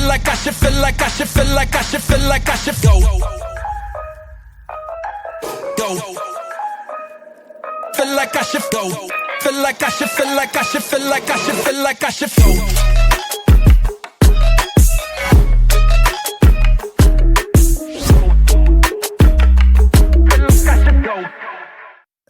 like I should feel like I should feel like I should feel like I should go. Go. Feel like I should go. Feel like I should feel like I should feel like I should feel like I should go.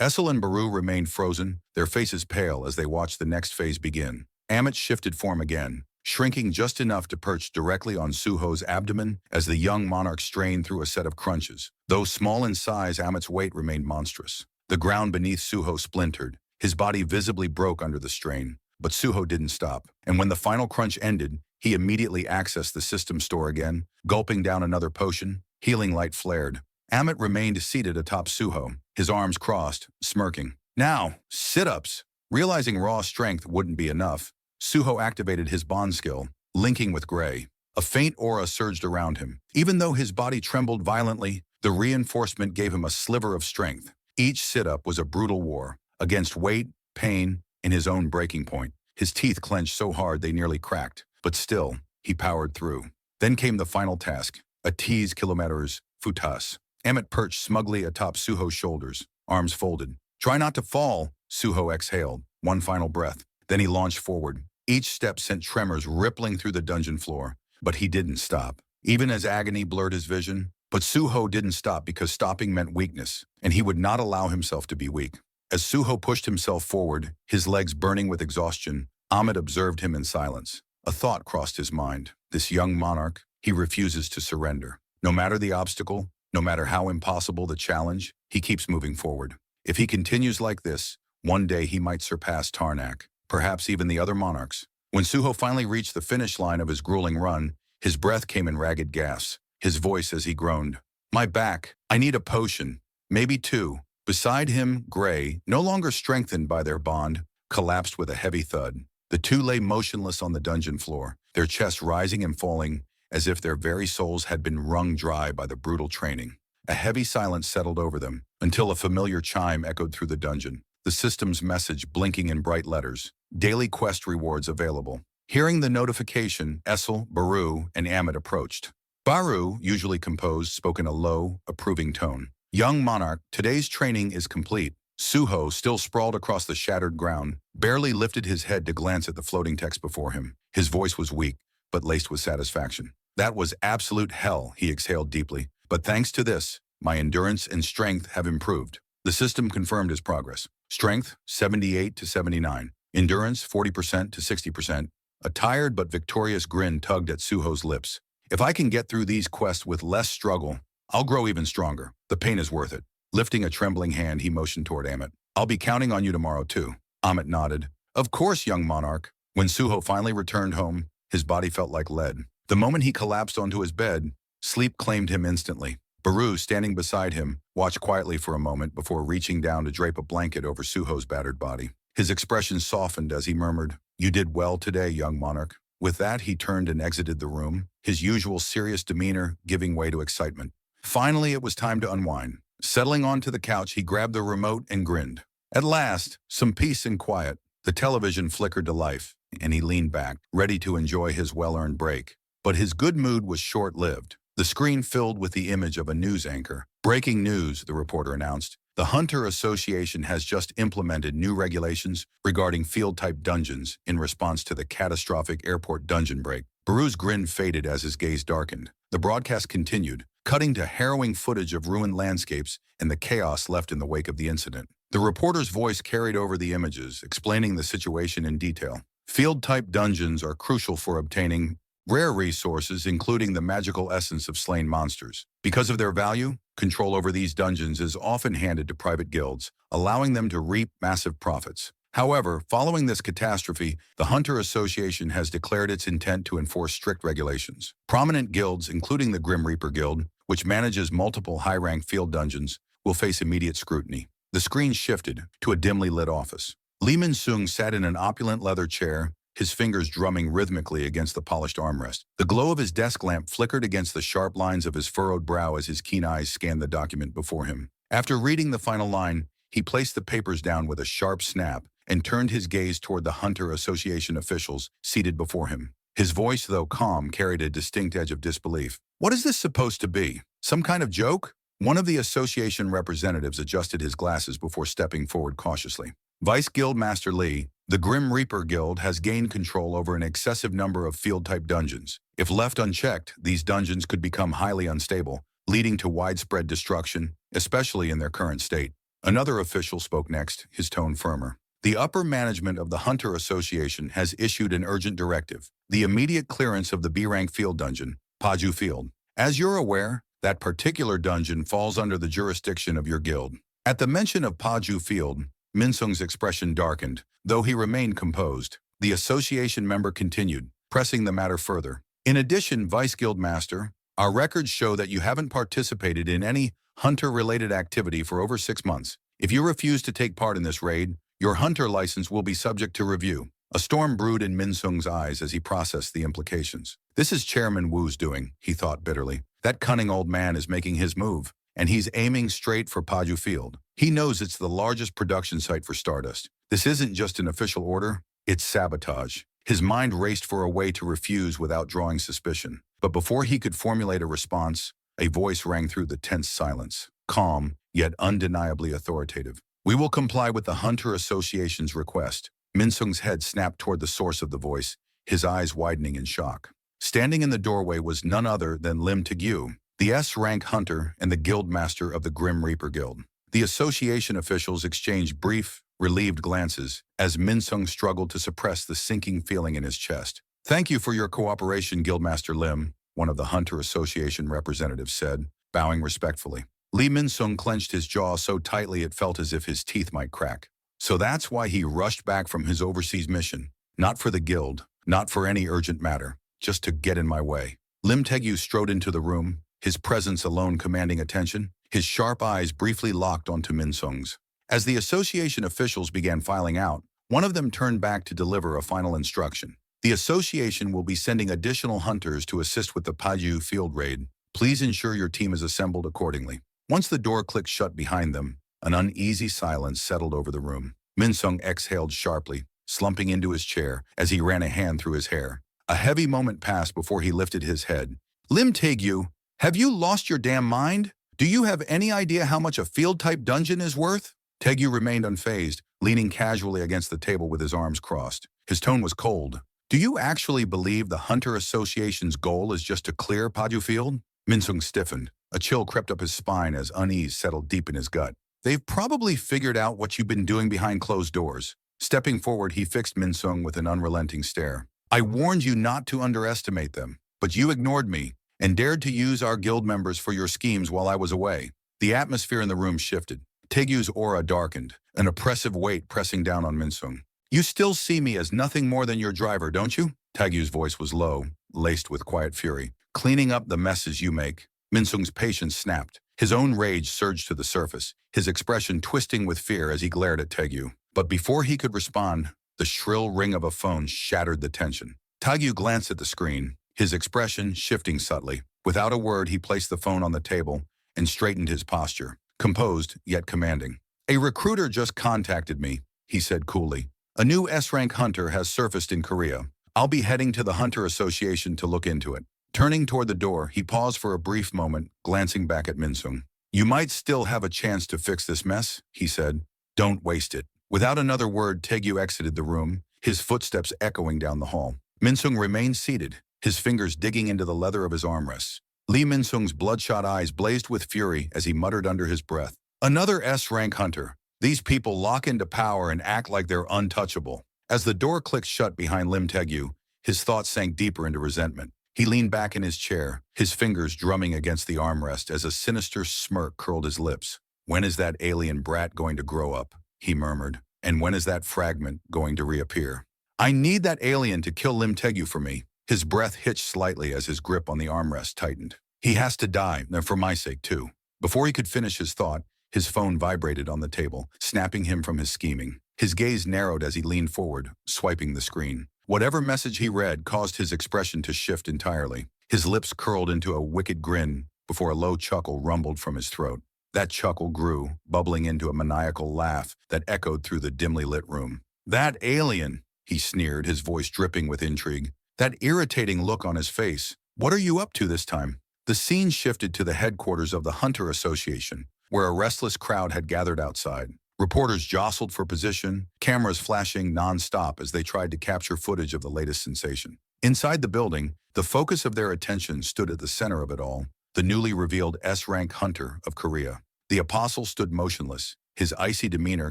Essel and Baru remained frozen, their faces pale as they watched the next phase begin. Amit shifted form again, shrinking just enough to perch directly on Suho's abdomen as the young monarch strained through a set of crunches. Though small in size, Amit's weight remained monstrous. The ground beneath Suho splintered. His body visibly broke under the strain. But Suho didn't stop, and when the final crunch ended, he immediately accessed the system store again, gulping down another potion. Healing light flared. Amit remained seated atop Suho, his arms crossed, smirking. Now, sit-ups. Realizing raw strength wouldn't be enough, Suho activated his bond skill, linking with Gray. A faint aura surged around him. Even though his body trembled violently, the reinforcement gave him a sliver of strength. Each sit-up was a brutal war, against weight, pain, and his own breaking point. His teeth clenched so hard they nearly cracked, but still, he powered through. Then came the final task, a 10 kilometers, futas. Amit perched smugly atop Suho's shoulders, arms folded. Try not to fall, Suho exhaled, one final breath. Then he launched forward. Each step sent tremors rippling through the dungeon floor, but he didn't stop. Even as agony blurred his vision, but Suho didn't stop because stopping meant weakness, and he would not allow himself to be weak. As Suho pushed himself forward, his legs burning with exhaustion, Amit observed him in silence. A thought crossed his mind. This young monarch, he refuses to surrender. No matter the obstacle, no matter how impossible the challenge, he keeps moving forward. If he continues like this, one day he might surpass Tarnak, perhaps even the other monarchs. When Suho finally reached the finish line of his grueling run, his breath came in ragged gasps, his voice as he groaned. My back, I need a potion, maybe two. Beside him, Gray, no longer strengthened by their bond, collapsed with a heavy thud. The two lay motionless on the dungeon floor, their chests rising and falling, as if their very souls had been wrung dry by the brutal training. A heavy silence settled over them, until a familiar chime echoed through the dungeon. The system's message blinking in bright letters. Daily quest rewards available. Hearing the notification, Essel, Baru, and Amit approached. Baru, usually composed, spoke in a low, approving tone. Young monarch, today's training is complete. Suho, still sprawled across the shattered ground, barely lifted his head to glance at the floating text before him. His voice was weak, but laced with satisfaction. That was absolute hell, he exhaled deeply. But thanks to this, my endurance and strength have improved. The system confirmed his progress. Strength, 78 to 79. Endurance, 40% to 60%. A tired but victorious grin tugged at Suho's lips. If I can get through these quests with less struggle, I'll grow even stronger. The pain is worth it. Lifting a trembling hand, he motioned toward Amit. I'll be counting on you tomorrow, too. Amit nodded. Of course, young monarch. When Suho finally returned home, his body felt like lead. The moment he collapsed onto his bed, sleep claimed him instantly. Baru, standing beside him, watched quietly for a moment before reaching down to drape a blanket over Suho's battered body. His expression softened as he murmured, You did well today, young monarch. With that, he turned and exited the room, his usual serious demeanor giving way to excitement. Finally, it was time to unwind. Settling onto the couch, he grabbed the remote and grinned. At last, some peace and quiet. The television flickered to life, and he leaned back, ready to enjoy his well-earned break. But his good mood was short-lived. The screen filled with the image of a news anchor. Breaking news, the reporter announced. The Hunter Association has just implemented new regulations regarding field-type dungeons in response to the catastrophic airport dungeon break. Baru's grin faded as his gaze darkened. The broadcast continued, cutting to harrowing footage of ruined landscapes and the chaos left in the wake of the incident. The reporter's voice carried over the images, explaining the situation in detail. Field-type dungeons are crucial for obtaining rare resources, including the magical essence of slain monsters. Because of their value, control over these dungeons is often handed to private guilds, allowing them to reap massive profits. However, following this catastrophe, the Hunter Association has declared its intent to enforce strict regulations. Prominent guilds, including the Grim Reaper Guild, which manages multiple high-rank field dungeons, will face immediate scrutiny. The screen shifted to a dimly lit office. Lee Min-sung sat in an opulent leather chair, his fingers drumming rhythmically against the polished armrest. The glow of his desk lamp flickered against the sharp lines of his furrowed brow as his keen eyes scanned the document before him. After reading the final line, he placed the papers down with a sharp snap and turned his gaze toward the Hunter Association officials seated before him. His voice, though calm, carried a distinct edge of disbelief. What is this supposed to be? Some kind of joke? One of the association representatives adjusted his glasses before stepping forward cautiously. Vice Guild Master Lee, the Grim Reaper Guild has gained control over an excessive number of field-type dungeons. If left unchecked, these dungeons could become highly unstable, leading to widespread destruction, especially in their current state. Another official spoke next, his tone firmer. The upper management of the Hunter Association has issued an urgent directive, the immediate clearance of the B-rank field dungeon, Paju Field. As you're aware, that particular dungeon falls under the jurisdiction of your guild. At the mention of Paju Field, Minsung's expression darkened, though he remained composed. The association member continued, pressing the matter further. In addition, Vice Guild Master, our records show that you haven't participated in any hunter-related activity for over 6 months. If you refuse to take part in this raid, your hunter license will be subject to review. A storm brewed in Minsung's eyes as he processed the implications. This is Chairman Wu's doing, he thought bitterly. That cunning old man is making his move, and he's aiming straight for Paju Field. He knows it's the largest production site for Stardust. This isn't just an official order, it's sabotage. His mind raced for a way to refuse without drawing suspicion. But before he could formulate a response, a voice rang through the tense silence, calm, yet undeniably authoritative. We will comply with the Hunter Association's request. Minsung's head snapped toward the source of the voice, his eyes widening in shock. Standing in the doorway was none other than Lim Taegyu, the S-rank hunter and the guild master of the Grim Reaper Guild. The association officials exchanged brief, relieved glances as Minsung struggled to suppress the sinking feeling in his chest. Thank you for your cooperation, Guildmaster Lim, one of the Hunter Association representatives said, bowing respectfully. Lee Minsung clenched his jaw so tightly it felt as if his teeth might crack. So that's why he rushed back from his overseas mission. Not for the guild, not for any urgent matter, just to get in my way. Lim Taegyu strode into the room, his presence alone commanding attention, his sharp eyes briefly locked onto Minsung's. As the association officials began filing out, one of them turned back to deliver a final instruction. The association will be sending additional hunters to assist with the Paju field raid. Please ensure your team is assembled accordingly. Once the door clicked shut behind them, an uneasy silence settled over the room. Minsung exhaled sharply, slumping into his chair as he ran a hand through his hair. A heavy moment passed before he lifted his head. Lim Taegyu, have you lost your damn mind? Do you have any idea how much a field-type dungeon is worth? Taegyu remained unfazed, leaning casually against the table with his arms crossed. His tone was cold. Do you actually believe the Hunter Association's goal is just to clear Paju Field? Minsung stiffened. A chill crept up his spine as unease settled deep in his gut. They've probably figured out what you've been doing behind closed doors. Stepping forward, he fixed Minsung with an unrelenting stare. I warned you not to underestimate them, but you ignored me and dared to use our guild members for your schemes while I was away. The atmosphere in the room shifted. Taegyu's aura darkened, an oppressive weight pressing down on Minsung. You still see me as nothing more than your driver, don't you? Taegyu's voice was low, laced with quiet fury. Cleaning up the messes you make. Minsung's patience snapped. His own rage surged to the surface, his expression twisting with fear as he glared at Taegyu. But before he could respond, the shrill ring of a phone shattered the tension. Taegyu glanced at the screen, his expression shifting subtly. Without a word, he placed the phone on the table and straightened his posture, composed yet commanding. A recruiter just contacted me, he said coolly. A new S-rank hunter has surfaced in Korea. I'll be heading to the Hunter Association to look into it. Turning toward the door, he paused for a brief moment, glancing back at Minsung. You might still have a chance to fix this mess, he said. Don't waste it. Without another word, Taegyu exited the room, his footsteps echoing down the hall. Minsung remained seated, his fingers digging into the leather of his armrests. Lee Minsung's bloodshot eyes blazed with fury as he muttered under his breath. Another S-rank hunter. These people lock into power and act like they're untouchable. As the door clicked shut behind Lim Taegyu, his thoughts sank deeper into resentment. He leaned back in his chair, his fingers drumming against the armrest as a sinister smirk curled his lips. When is that alien brat going to grow up? He murmured. And when is that fragment going to reappear? I need that alien to kill Lim Taegyu for me. His breath hitched slightly as his grip on the armrest tightened. He has to die, and for my sake too. Before he could finish his thought, his phone vibrated on the table, snapping him from his scheming. His gaze narrowed as he leaned forward, swiping the screen. Whatever message he read caused his expression to shift entirely. His lips curled into a wicked grin before a low chuckle rumbled from his throat. That chuckle grew, bubbling into a maniacal laugh that echoed through the dimly lit room. That alien, he sneered, his voice dripping with intrigue. that irritating look on his face. What are you up to this time? The scene shifted to the headquarters of the Hunter Association, where a restless crowd had gathered outside. Reporters jostled for position, cameras flashing non-stop as they tried to capture footage of the latest sensation. Inside the building, the focus of their attention stood at the center of it all, the newly revealed S-rank hunter of Korea. The apostle stood motionless, his icy demeanor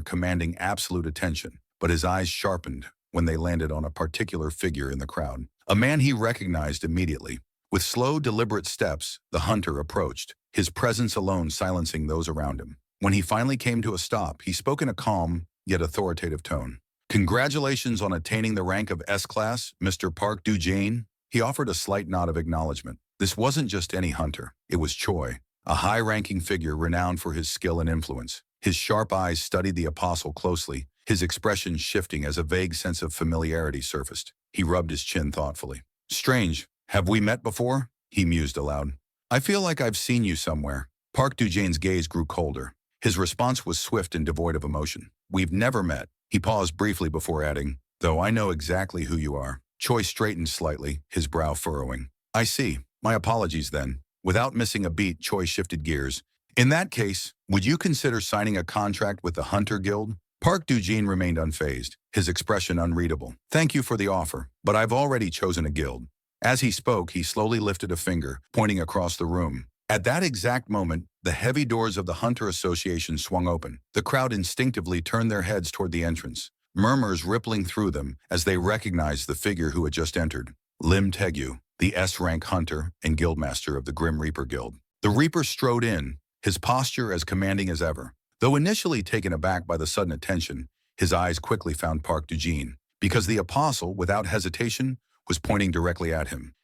commanding absolute attention, but his eyes sharpened when they landed on a particular figure in the crowd. A man he recognized immediately. With slow, deliberate steps, the hunter approached, his presence alone silencing those around him. When he finally came to a stop, he spoke in a calm, yet authoritative tone. "Congratulations on attaining the rank of S-class, Mr. Park Do-jae." He offered a slight nod of acknowledgement. This wasn't just any hunter. It was Choi, a high-ranking figure renowned for his skill and influence. His sharp eyes studied the apostle closely, his expression shifting as a vague sense of familiarity surfaced. He rubbed his chin thoughtfully. "Strange. Have we met before?" he mused aloud. "I feel like I've seen you somewhere." Park Do-jae's gaze grew colder. His response was swift and devoid of emotion. "We've never met." He paused briefly before adding, "Though I know exactly who you are." Choi straightened slightly, his brow furrowing. "I see. My apologies then." Without missing a beat, Choi shifted gears. "In that case, would you consider signing a contract with the Hunter Guild?" Park Do-jae remained unfazed, his expression unreadable. "Thank you for the offer, but I've already chosen a guild." As he spoke, he slowly lifted a finger, pointing across the room. At that exact moment, the heavy doors of the Hunter Association swung open. The crowd instinctively turned their heads toward the entrance, murmurs rippling through them as they recognized the figure who had just entered. Lim Taegyu, the S-rank hunter and guildmaster of the Grim Reaper Guild. The Reaper strode in, his posture as commanding as ever. Though initially taken aback by the sudden attention, his eyes quickly found Park Do-jae, because the apostle, without hesitation, was pointing directly at him.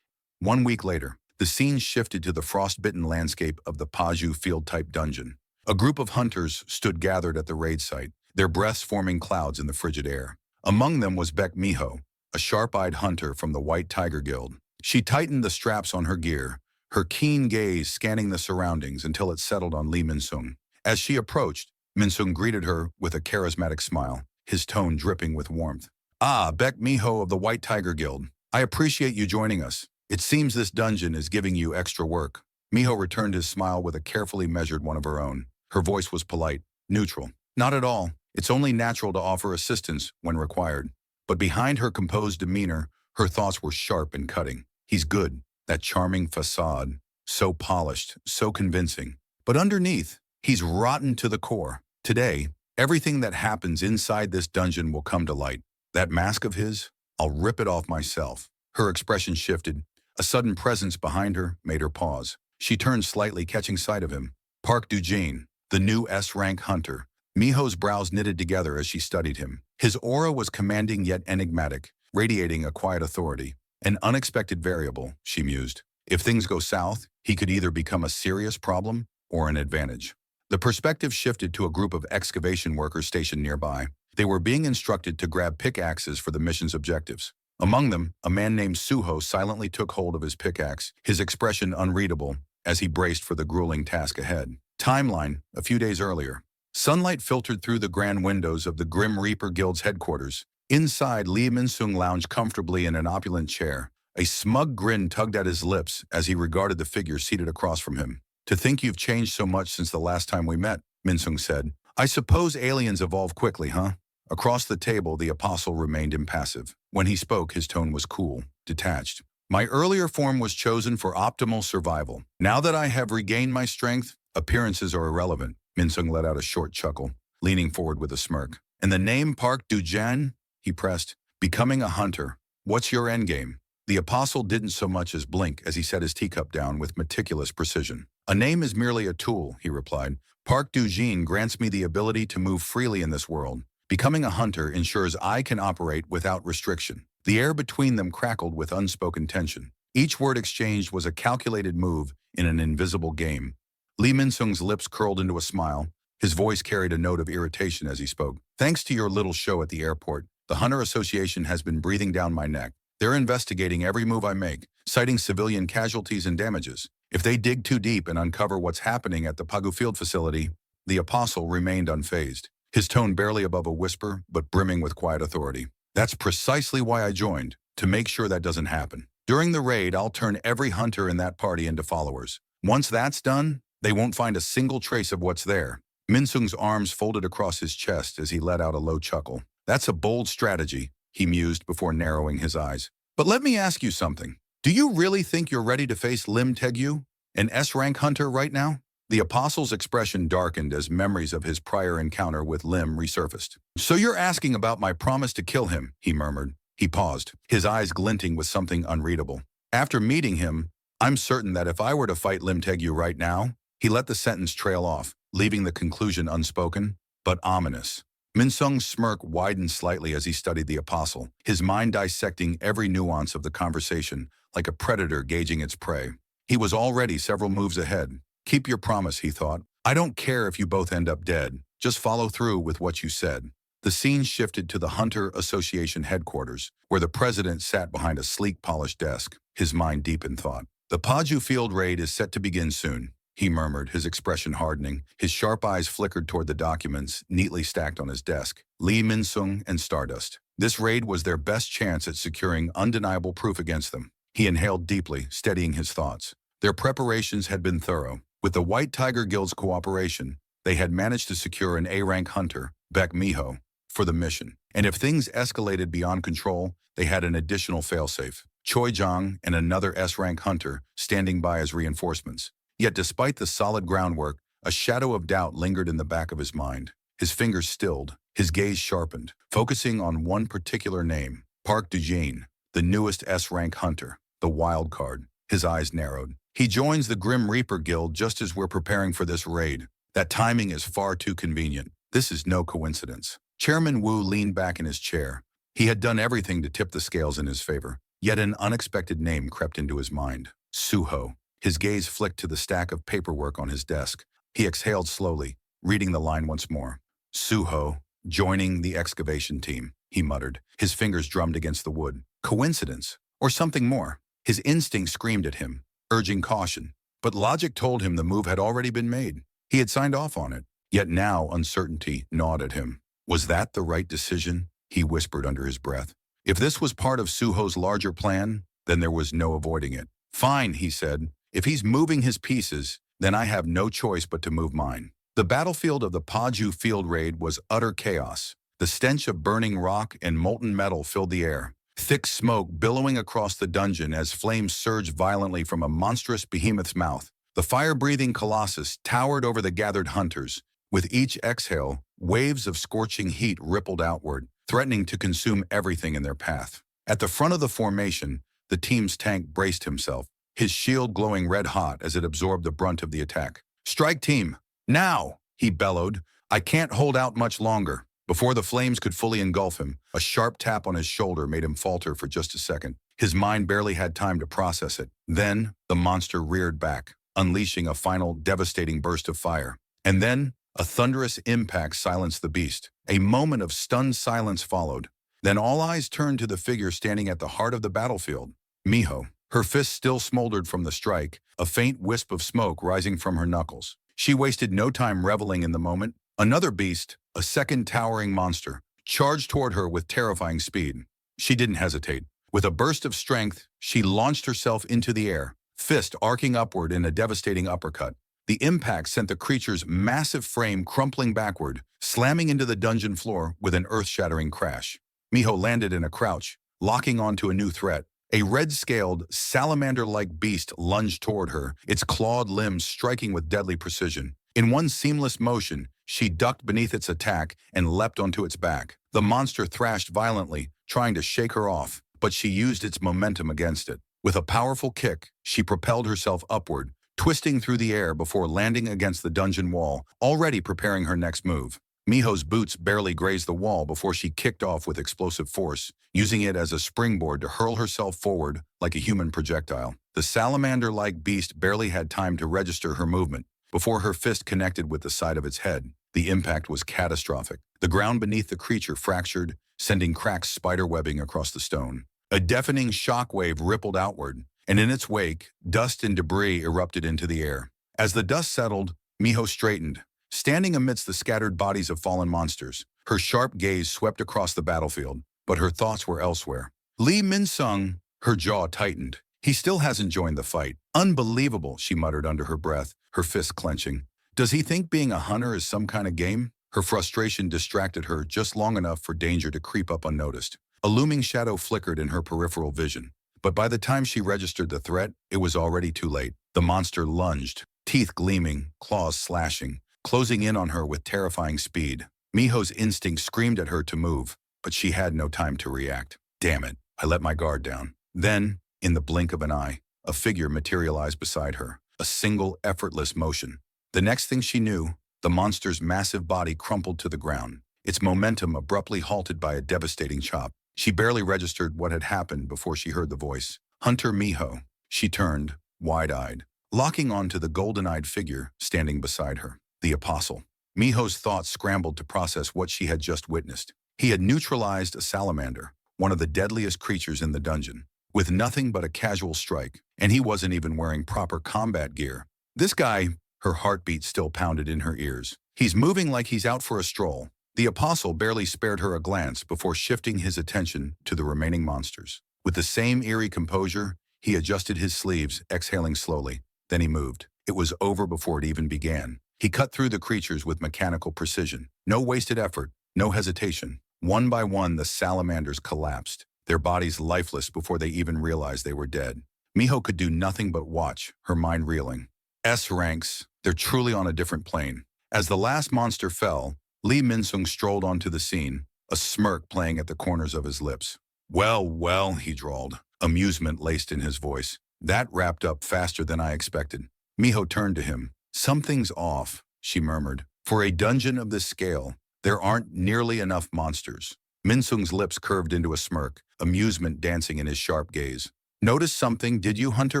1 week later, the scene shifted to the frostbitten landscape of the Paju field-type dungeon. A group of hunters stood gathered at the raid site, their breaths forming clouds in the frigid air. Among them was Baek Miho, a sharp-eyed hunter from the White Tiger Guild. She tightened the straps on her gear, her keen gaze scanning the surroundings until it settled on Lee Min-sung. As she approached, Min-sung greeted her with a charismatic smile, his tone dripping with warmth. "Ah, Baek Miho of the White Tiger Guild. I appreciate you joining us. It seems this dungeon is giving you extra work." Miho returned his smile with a carefully measured one of her own. Her voice was polite, neutral. "Not at all. It's only natural to offer assistance when required." But behind her composed demeanor, her thoughts were sharp and cutting. He's good, that charming facade, so polished, so convincing. But underneath, he's rotten to the core. Today, everything that happens inside this dungeon will come to light. That mask of his, I'll rip it off myself. Her expression shifted. A sudden presence behind her made her pause. She turned slightly, catching sight of him. Park Do-jae, the new S-rank hunter. Miho's brows knitted together as she studied him. His aura was commanding yet enigmatic, radiating a quiet authority. An unexpected variable, she mused. If things go south, he could either become a serious problem or an advantage. The perspective shifted to a group of excavation workers stationed nearby. They were being instructed to grab pickaxes for the mission's objectives. Among them, a man named Suho silently took hold of his pickaxe, his expression unreadable as he braced for the grueling task ahead. Timeline, a few days earlier. Sunlight filtered through the grand windows of the Grim Reaper Guild's headquarters. Inside, Lee Min-sung lounged comfortably in an opulent chair. A smug grin tugged at his lips as he regarded the figure seated across from him. "To think you've changed so much since the last time we met," Min-sung said. "I suppose aliens evolve quickly, huh?" Across the table, the apostle remained impassive. When he spoke, his tone was cool, detached. "My earlier form was chosen for optimal survival. Now that I have regained my strength, appearances are irrelevant." Min-sung let out a short chuckle, leaning forward with a smirk. "And the name Park Do-jae?" he pressed. "Becoming a hunter. What's your endgame?" The apostle didn't so much as blink as he set his teacup down with meticulous precision. "A name is merely a tool," he replied. "Park Do-jae grants me the ability to move freely in this world. Becoming a hunter ensures I can operate without restriction." The air between them crackled with unspoken tension. Each word exchanged was a calculated move in an invisible game. Lee Min-sung's lips curled into a smile. His voice carried a note of irritation as he spoke. "Thanks to your little show at the airport, the Hunter Association has been breathing down my neck. They're investigating every move I make, citing civilian casualties and damages. If they dig too deep and uncover what's happening at the Pagu Field facility," the apostle remained unfazed, his tone barely above a whisper, but brimming with quiet authority. "That's precisely why I joined. to make sure that doesn't happen. During the raid, I'll turn every hunter in that party into followers. Once that's done, they won't find a single trace of what's there. Min-sung's arms folded across his chest as he let out a low chuckle. That's a bold strategy, he mused before narrowing his eyes. But let me ask you something. Do you really think you're ready to face Lim Taegyu, an S-rank hunter right now? The apostle's expression darkened as memories of his prior encounter with Lim resurfaced. So you're asking about my promise to kill him, he murmured. He paused, his eyes glinting with something unreadable. After meeting him, I'm certain that if I were to fight Lim Taegyu right now, he let the sentence trail off, leaving the conclusion unspoken, but ominous. Min-sung's smirk widened slightly as he studied the apostle, his mind dissecting every nuance of the conversation like a predator gauging its prey. He was already several moves ahead. Keep your promise, he thought. I don't care if you both end up dead. Just follow through with what you said. The scene shifted to the Hunter Association headquarters, where the president sat behind a sleek, polished desk, his mind deep in thought. The Paju field raid is set to begin soon, he murmured, his expression hardening. His sharp eyes flickered toward the documents neatly stacked on his desk. Lee Min-sung and Stardust. This raid was their best chance at securing undeniable proof against them. He inhaled deeply, steadying his thoughts. Their preparations had been thorough. With the White Tiger Guild's cooperation, they had managed to secure an A-rank hunter, Baek Miho, for the mission. And if things escalated beyond control, they had an additional failsafe, Choi Jong and another S-rank hunter standing by as reinforcements. Yet despite the solid groundwork, a shadow of doubt lingered in the back of his mind. His fingers stilled, his gaze sharpened, focusing on one particular name, Park Dujin, the newest S-rank hunter, the wild card. His eyes narrowed. He joins the Grim Reaper Guild just as we're preparing for this raid. That timing is far too convenient. This is no coincidence. Chairman Wu leaned back in his chair. He had done everything to tip the scales in his favor. Yet an unexpected name crept into his mind. Suho. His gaze flicked to the stack of paperwork on his desk. He exhaled slowly, reading the line once more. Suho, joining the excavation team, he muttered. His fingers drummed against the wood. Coincidence? Or something more? His instinct screamed at him, urging caution. But logic told him the move had already been made. He had signed off on it. Yet now uncertainty gnawed at him. Was that the right decision? He whispered under his breath. If this was part of Suho's larger plan, then there was no avoiding it. Fine, he said. If he's moving his pieces, then I have no choice but to move mine. The battlefield of the Paju field raid was utter chaos. The stench of burning rock and molten metal filled the air. Thick smoke billowing across the dungeon as flames surged violently from a monstrous behemoth's mouth. The fire-breathing colossus towered over the gathered hunters. With each exhale, waves of scorching heat rippled outward, threatening to consume everything in their path. At the front of the formation, the team's tank braced himself, his shield glowing red-hot as it absorbed the brunt of the attack. "Strike team! Now!" he bellowed. "I can't hold out much longer." Before the flames could fully engulf him, a sharp tap on his shoulder made him falter for just a second. His mind barely had time to process it. Then, the monster reared back, unleashing a final devastating burst of fire. And then, a thunderous impact silenced the beast. A moment of stunned silence followed. Then all eyes turned to the figure standing at the heart of the battlefield, Miho. Her fist still smoldered from the strike, a faint wisp of smoke rising from her knuckles. She wasted no time reveling in the moment. Another beast, a second towering monster, charged toward her with terrifying speed. She didn't hesitate. With a burst of strength, she launched herself into the air, fist arcing upward in a devastating uppercut. The impact sent the creature's massive frame crumpling backward, slamming into the dungeon floor with an earth-shattering crash. Miho landed in a crouch, locking onto a new threat. A red-scaled, salamander-like beast lunged toward her, its clawed limbs striking with deadly precision. In one seamless motion, she ducked beneath its attack and leapt onto its back. The monster thrashed violently, trying to shake her off, but she used its momentum against it. With a powerful kick, she propelled herself upward, twisting through the air before landing against the dungeon wall, already preparing her next move. Miho's boots barely grazed the wall before she kicked off with explosive force, using it as a springboard to hurl herself forward like a human projectile. The salamander-like beast barely had time to register her movement before her fist connected with the side of its head. The impact was catastrophic. The ground beneath the creature fractured, sending cracked spider-webbing across the stone. A deafening shockwave rippled outward, and in its wake, dust and debris erupted into the air. As the dust settled, Miho straightened, standing amidst the scattered bodies of fallen monsters. Her sharp gaze swept across the battlefield, but her thoughts were elsewhere. Lee Min-sung, her jaw tightened. He still hasn't joined the fight. Unbelievable, she muttered under her breath, her fists clenching. Does he think being a hunter is some kind of game? Her frustration distracted her just long enough for danger to creep up unnoticed. A looming shadow flickered in her peripheral vision. But by the time she registered the threat, it was already too late. The monster lunged, teeth gleaming, claws slashing, closing in on her with terrifying speed. Miho's instinct screamed at her to move, but she had no time to react. Damn it, I let my guard down. Then, in the blink of an eye, a figure materialized beside her, a single effortless motion. The next thing she knew, the monster's massive body crumpled to the ground, its momentum abruptly halted by a devastating chop. She barely registered what had happened before she heard the voice. Hunter Miho. She turned, wide-eyed, locking onto the golden-eyed figure standing beside her, the apostle. Miho's thoughts scrambled to process what she had just witnessed. He had neutralized a salamander, one of the deadliest creatures in the dungeon, with nothing but a casual strike, and he wasn't even wearing proper combat gear. This guy, her heartbeat still pounded in her ears. He's moving like he's out for a stroll. The apostle barely spared her a glance before shifting his attention to the remaining monsters. With the same eerie composure, he adjusted his sleeves, exhaling slowly. Then he moved. It was over before it even began. He cut through the creatures with mechanical precision. No wasted effort, no hesitation. One by one, the salamanders collapsed, their bodies lifeless before they even realized they were dead. Miho could do nothing but watch, her mind reeling. S ranks, they're truly on a different plane. As the last monster fell, Lee Min-sung strolled onto the scene, a smirk playing at the corners of his lips. Well, he drawled, amusement laced in his voice. That wrapped up faster than I expected. Miho turned to him. Something's off, she murmured. For a dungeon of this scale, there aren't nearly enough monsters. Min-sung's lips curved into a smirk, amusement dancing in his sharp gaze. Notice something, did you, Hunter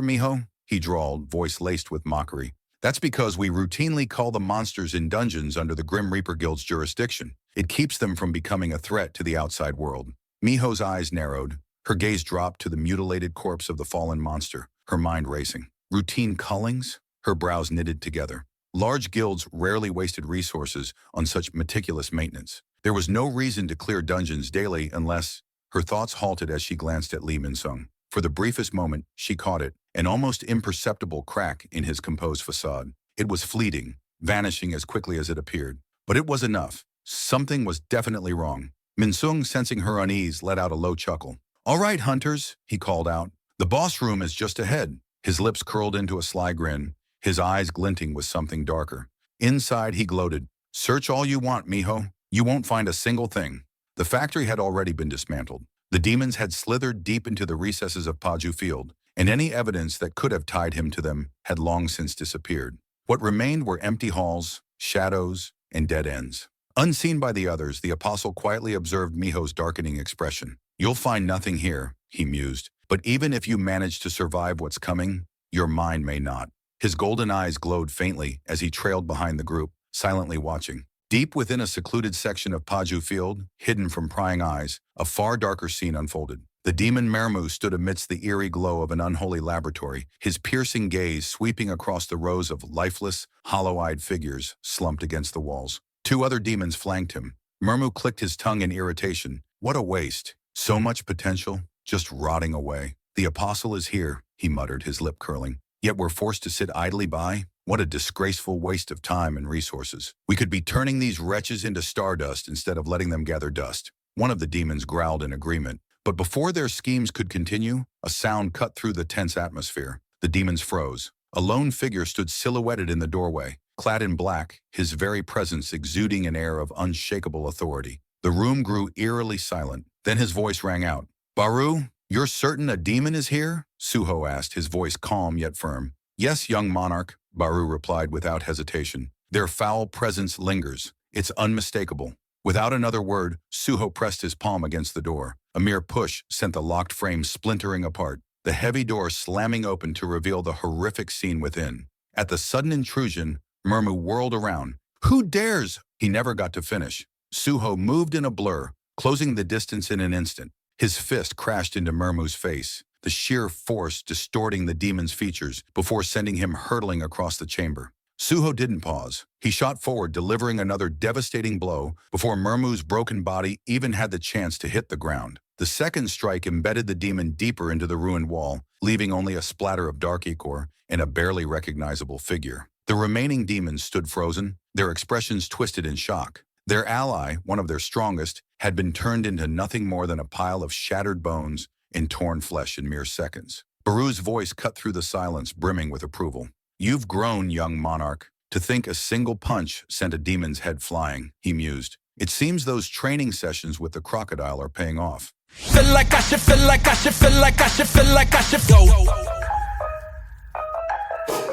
Miho? He drawled, voice laced with mockery. That's because we routinely call the monsters in dungeons under the Grim Reaper Guild's jurisdiction. It keeps them from becoming a threat to the outside world. Miho's eyes narrowed. Her gaze dropped to the mutilated corpse of the fallen monster, her mind racing. Routine cullings? Her brows knitted together. Large guilds rarely wasted resources on such meticulous maintenance. There was no reason to clear dungeons daily unless... Her thoughts halted as she glanced at Lee Min-sung. For the briefest moment, she caught it, an almost imperceptible crack in his composed facade. It was fleeting, vanishing as quickly as it appeared. But it was enough. Something was definitely wrong. Min-sung, sensing her unease, let out a low chuckle. All right, hunters, he called out. The boss room is just ahead. His lips curled into a sly grin, his eyes glinting with something darker. Inside, he gloated. Search all you want, Miho. You won't find a single thing. The factory had already been dismantled. The demons had slithered deep into the recesses of Paju Field, and any evidence that could have tied him to them had long since disappeared. What remained were empty halls, shadows, and dead ends. Unseen by the others, the apostle quietly observed Miho's darkening expression. You'll find nothing here, he mused, but even if you manage to survive what's coming, your mind may not. His golden eyes glowed faintly as he trailed behind the group, silently watching. Deep within a secluded section of Paju Field, hidden from prying eyes, a far darker scene unfolded. The demon Mermu stood amidst the eerie glow of an unholy laboratory, his piercing gaze sweeping across the rows of lifeless, hollow-eyed figures slumped against the walls. Two other demons flanked him. Mermu clicked his tongue in irritation. What a waste. So much potential, just rotting away. The apostle is here, he muttered, his lip curling. Yet we're forced to sit idly by? What a disgraceful waste of time and resources. We could be turning these wretches into stardust instead of letting them gather dust. One of the demons growled in agreement. But before their schemes could continue, a sound cut through the tense atmosphere. The demons froze. A lone figure stood silhouetted in the doorway, clad in black, his very presence exuding an air of unshakable authority. The room grew eerily silent. Then his voice rang out. Baru, you're certain a demon is here? Suho asked, his voice calm yet firm. Yes, young monarch, Baru replied without hesitation. Their foul presence lingers. It's unmistakable. Without another word, Suho pressed his palm against the door. A mere push sent the locked frame splintering apart, the heavy door slamming open to reveal the horrific scene within. At the sudden intrusion, Mermu whirled around. Who dares? He never got to finish. Suho moved in a blur, closing the distance in an instant. His fist crashed into Mermu's face, the sheer force distorting the demon's features before sending him hurtling across the chamber. Suho didn't pause. He shot forward, delivering another devastating blow before Mermu's broken body even had the chance to hit the ground. The second strike embedded the demon deeper into the ruined wall, leaving only a splatter of dark ichor and a barely recognizable figure. The remaining demons stood frozen, their expressions twisted in shock. Their ally, one of their strongest, had been turned into nothing more than a pile of shattered bones and torn flesh in mere seconds. Baru's voice cut through the silence, brimming with approval. "You've grown, young monarch. To think a single punch sent a demon's head flying," he mused. "It seems those training sessions with the crocodile are paying off." Feel like I should, feel like I should, feel like I should, feel like I should go.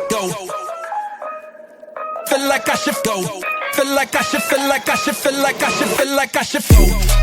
Go. Feel like I should go. Feel like I should, feel like I should, feel like I should, feel like I should go.